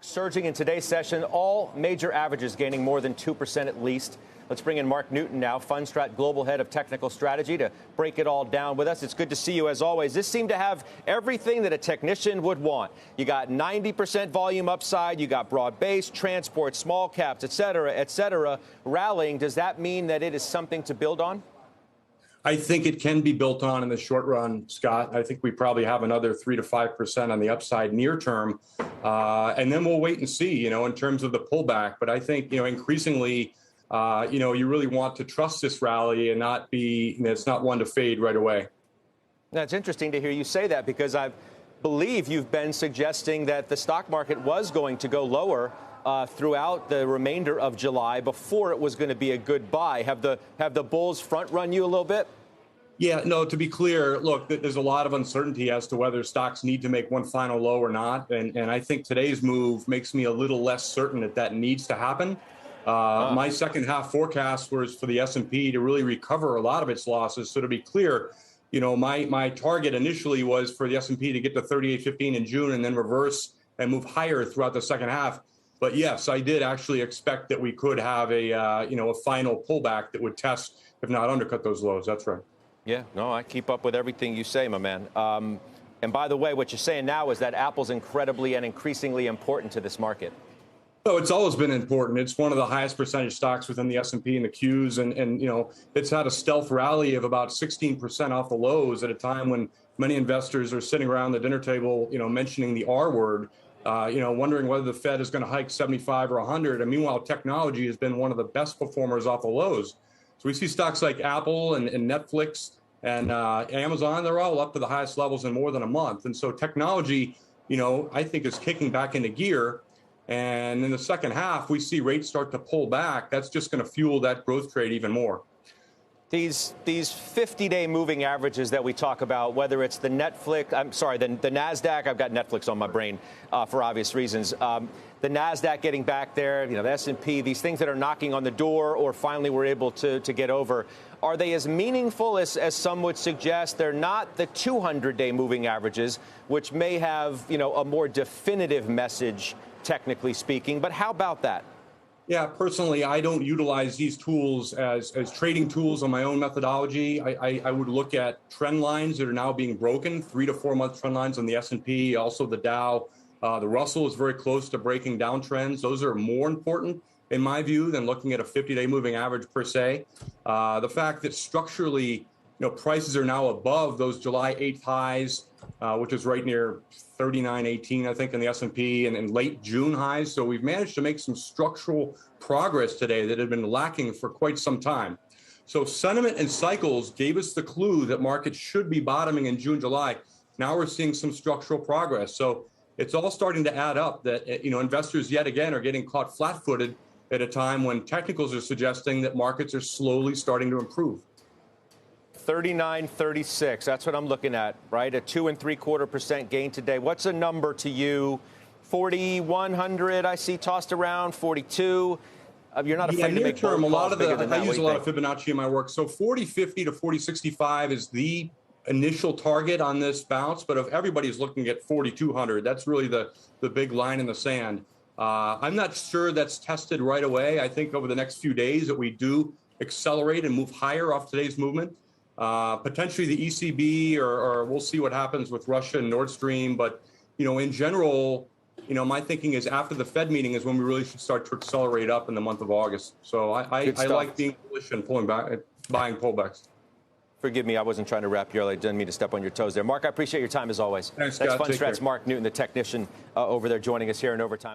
Surging in today's session, all major averages gaining more than 2% at least. Let's bring in Mark Newton now, Fundstrat Global Head of Technical Strategy, to break it all down with us. It's good to see you as always. This seemed to have everything that a technician would want. You got 90% volume upside, you got broad-based, transport, small caps, et cetera, rallying. Does that mean that it is something to build on? I think it can be built on in the short run, Scott. I think we probably have another 3 to 5% on the upside near term. And then we'll wait and see, in terms of the pullback. But I think, increasingly, you really want to trust this rally and not be, it's not one to fade right away. That's interesting to hear you say that, because I believe you've been suggesting that the stock market was going to go lower throughout the remainder of July before it was going to be a good buy. Have the bulls front run you a little bit? Yeah, no, to be clear, look, there's a lot of uncertainty as to whether stocks need to make one final low or not. And I think today's move makes me a little less certain that needs to happen. My second half forecast was for the S&P to really recover a lot of its losses. So to be clear, my target initially was for the S&P to get to 38.15 in June and then reverse and move higher throughout the second half. But yes, I did actually expect that we could have a final pullback that would test, if not undercut, those lows. That's right. Yeah, no, I keep up with everything you say, my man. And by the way, what you're saying now is that Apple's incredibly and increasingly important to this market. Oh, it's always been important. It's one of the highest percentage stocks within the S&P and the Qs. And it's had a stealth rally of about 16% off the lows at a time when many investors are sitting around the dinner table, mentioning the R word, wondering whether the Fed is going to hike 75 or 100. And meanwhile, technology has been one of the best performers off the lows. So we see stocks like Apple and Netflix and Amazon, they're all up to the highest levels in more than a month. And so technology, I think is kicking back into gear. And in the second half, we see rates start to pull back. That's just going to fuel that growth trade even more. These 50-day moving averages that we talk about, whether it's the Netflix, the NASDAQ, I've got Netflix on my brain for obvious reasons. The NASDAQ getting back there, the S&P, these things that are knocking on the door or finally we're able to get over. Are they as meaningful as some would suggest? They're not the 200-day moving averages, which may have, a more definitive message, technically speaking. But how about that? Yeah, personally, I don't utilize these tools as trading tools on my own methodology. I would look at trend lines that are now being broken, 3 to 4 month trend lines on the S&P, also the Dow. The Russell is very close to breaking downtrends. Those are more important, in my view, than looking at a 50-day moving average per se. The fact that structurally, prices are now above those July 8th highs, which is right near 39.18, I think, in the S&P, and late June highs. So we've managed to make some structural progress today that had been lacking for quite some time. So sentiment and cycles gave us the clue that markets should be bottoming in June, July. Now we're seeing some structural progress. So it's all starting to add up that, investors yet again are getting caught flat-footed at a time when technicals are suggesting that markets are slowly starting to improve. 39.36. That's what I'm looking at, right? A 2.75% gain today. What's a number to you? 4,100 I see tossed around. 42. You're not afraid to make term, a lot of bigger than that. I use a lot of Fibonacci in my work. So 40.50 to 40.65 is the initial target on this bounce. But if everybody's looking at 4,200, that's really the big line in the sand. I'm not sure that's tested right away. I think over the next few days that we do accelerate and move higher off today's movement. Potentially the ECB, or we'll see what happens with Russia and Nord Stream. But, in general, my thinking is after the Fed meeting is when we really should start to accelerate up in the month of August. So I like being bullish and pulling back, buying pullbacks. Forgive me, I wasn't trying to wrap you early. I didn't mean to step on your toes there. Mark, I appreciate your time as always. Thanks, Scott. That's Fundstrat's Mark Newton, the technician over there joining us here in overtime.